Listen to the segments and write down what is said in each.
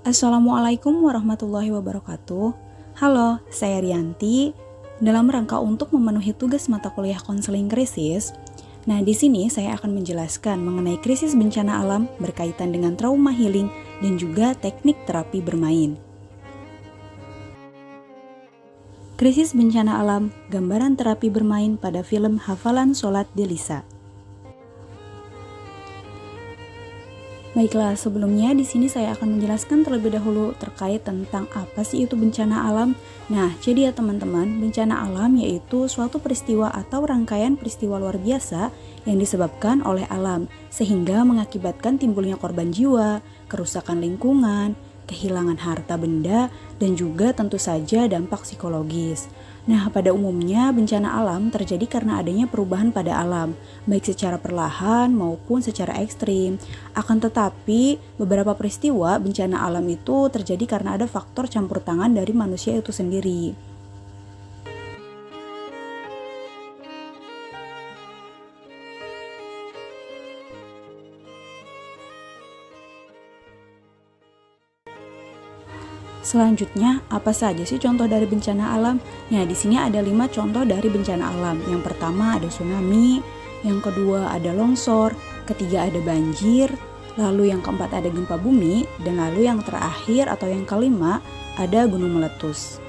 Assalamualaikum warahmatullahi wabarakatuh. Halo, saya Rianti. Dalam rangka untuk memenuhi tugas mata kuliah konseling krisis, di sini saya akan menjelaskan mengenai krisis bencana alam berkaitan dengan trauma healing dan juga teknik terapi bermain. Krisis bencana alam, gambaran terapi bermain pada film Hafalan Sholat Delisa. Baiklah, sebelumnya di sini saya akan menjelaskan terlebih dahulu terkait tentang apa sih itu bencana alam. Jadi ya teman-teman, bencana alam yaitu suatu peristiwa atau rangkaian peristiwa luar biasa yang disebabkan oleh alam, sehingga mengakibatkan timbulnya korban jiwa, kerusakan lingkungan, kehilangan harta benda, dan juga tentu saja dampak psikologis. Pada umumnya bencana alam terjadi karena adanya perubahan pada alam, baik secara perlahan maupun secara ekstrim. Akan tetapi, beberapa peristiwa bencana alam itu terjadi karena ada faktor campur tangan dari manusia itu sendiri. Selanjutnya, apa saja sih contoh dari bencana alam? Di sini ada 5 contoh dari bencana alam. Yang pertama ada tsunami, yang kedua ada longsor, ketiga ada banjir, lalu yang keempat ada gempa bumi, dan lalu yang terakhir atau yang kelima ada gunung meletus.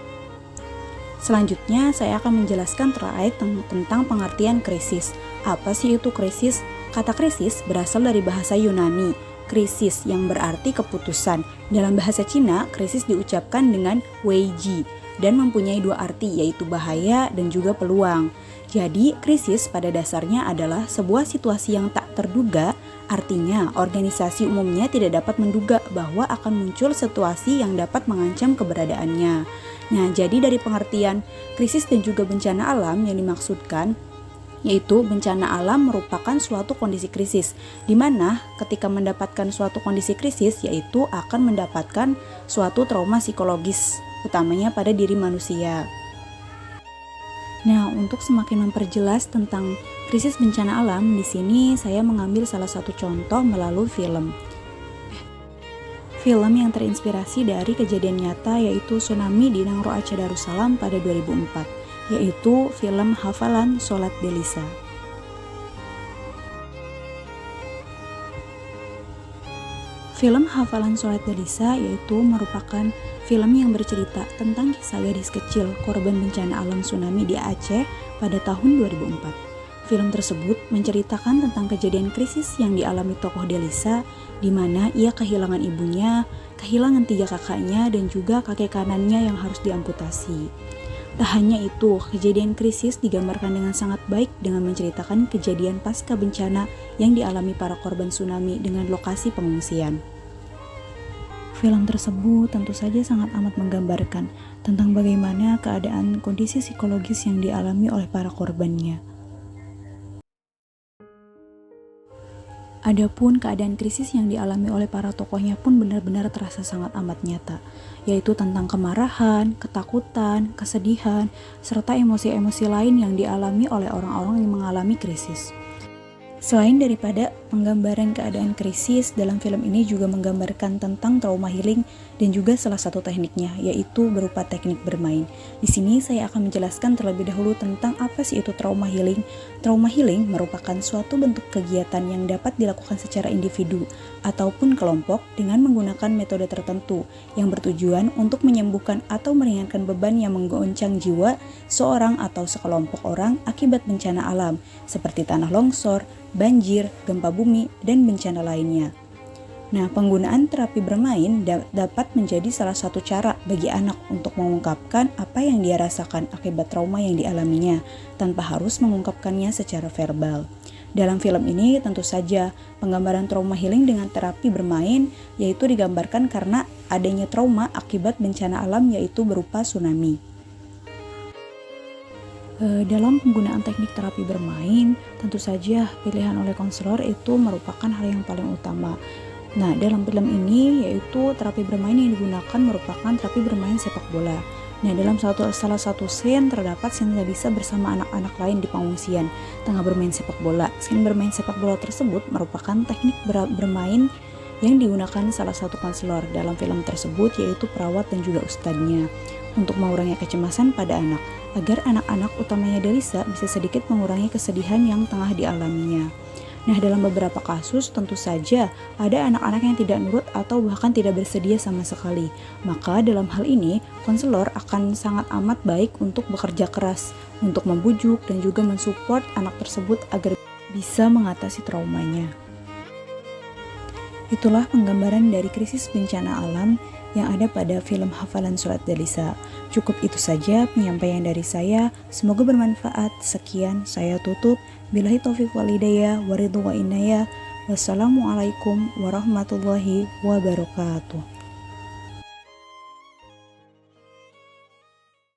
Selanjutnya, saya akan menjelaskan terkait tentang pengertian krisis. Apa sih itu krisis? Kata krisis berasal dari bahasa Yunani, krisis yang berarti keputusan. Dalam bahasa Cina, krisis diucapkan dengan weiji dan mempunyai dua arti, yaitu bahaya dan juga peluang. Jadi, krisis pada dasarnya adalah sebuah situasi yang tak terduga, artinya organisasi umumnya tidak dapat menduga bahwa akan muncul situasi yang dapat mengancam keberadaannya. Jadi dari pengertian krisis dan juga bencana alam yang dimaksudkan, yaitu bencana alam merupakan suatu kondisi krisis, di mana ketika mendapatkan suatu kondisi krisis, yaitu akan mendapatkan suatu trauma psikologis, utamanya pada diri manusia. Untuk semakin memperjelas tentang krisis bencana alam, di sini saya mengambil salah satu contoh melalui film. Film yang terinspirasi dari kejadian nyata yaitu tsunami di Nangro Aceh Darussalam pada 2004, yaitu film Hafalan Sholat Delisa. Film Hafalan Sholat Delisa yaitu merupakan film yang bercerita tentang kisah gadis kecil korban bencana alam tsunami di Aceh pada tahun 2004. Film tersebut menceritakan tentang kejadian krisis yang dialami tokoh Delisa, di mana ia kehilangan ibunya, kehilangan 3 kakaknya, dan juga kakek kanannya yang harus diamputasi. Tak hanya itu, kejadian krisis digambarkan dengan sangat baik dengan menceritakan kejadian pasca bencana yang dialami para korban tsunami dengan lokasi pengungsian. Film tersebut tentu saja sangat amat menggambarkan tentang bagaimana keadaan kondisi psikologis yang dialami oleh para korbannya. Adapun keadaan krisis yang dialami oleh para tokohnya pun benar-benar terasa sangat amat nyata, yaitu tentang kemarahan, ketakutan, kesedihan, serta emosi-emosi lain yang dialami oleh orang-orang yang mengalami krisis. Selain daripada penggambaran keadaan krisis, dalam film ini juga menggambarkan tentang trauma healing dan juga salah satu tekniknya, yaitu berupa teknik bermain. Di sini saya akan menjelaskan terlebih dahulu tentang apa sih itu trauma healing. Trauma healing merupakan suatu bentuk kegiatan yang dapat dilakukan secara individu ataupun kelompok dengan menggunakan metode tertentu yang bertujuan untuk menyembuhkan atau meringankan beban yang menggoncang jiwa seorang atau sekelompok orang akibat bencana alam seperti tanah longsor, banjir, gempa bumi, dan bencana lainnya. Penggunaan terapi bermain dapat menjadi salah satu cara bagi anak untuk mengungkapkan apa yang dia rasakan akibat trauma yang dialaminya, tanpa harus mengungkapkannya secara verbal. Dalam film ini tentu saja penggambaran trauma healing dengan terapi bermain yaitu digambarkan karena adanya trauma akibat bencana alam yaitu berupa tsunami. Dalam penggunaan teknik terapi bermain, tentu saja pilihan oleh konselor itu merupakan hal yang paling utama. Dalam film ini yaitu terapi bermain yang digunakan merupakan terapi bermain sepak bola. Dalam salah satu scene terdapat scene Delisa bersama anak-anak lain di pengungsian tengah bermain sepak bola. Scene bermain sepak bola tersebut merupakan teknik bermain yang digunakan salah satu konselor dalam film tersebut, yaitu perawat dan juga ustadznya, untuk mengurangi kecemasan pada anak, agar anak-anak utamanya Delisa bisa sedikit mengurangi kesedihan yang tengah dialaminya. Nah, dalam beberapa kasus tentu saja ada anak-anak yang tidak nurut atau bahkan tidak bersedia sama sekali. Maka dalam hal ini, konselor akan sangat amat baik untuk bekerja keras, untuk membujuk dan juga mensupport anak tersebut agar bisa mengatasi traumanya. Itulah penggambaran dari krisis bencana alam yang ada pada film Hafalan Surat Delisa. Cukup itu saja penyampaian dari saya. Semoga bermanfaat. Sekian, saya tutup. Billahi taufiq wal hidayah, waridhu wa inayah. Wassalamualaikum warahmatullahi wabarakatuh.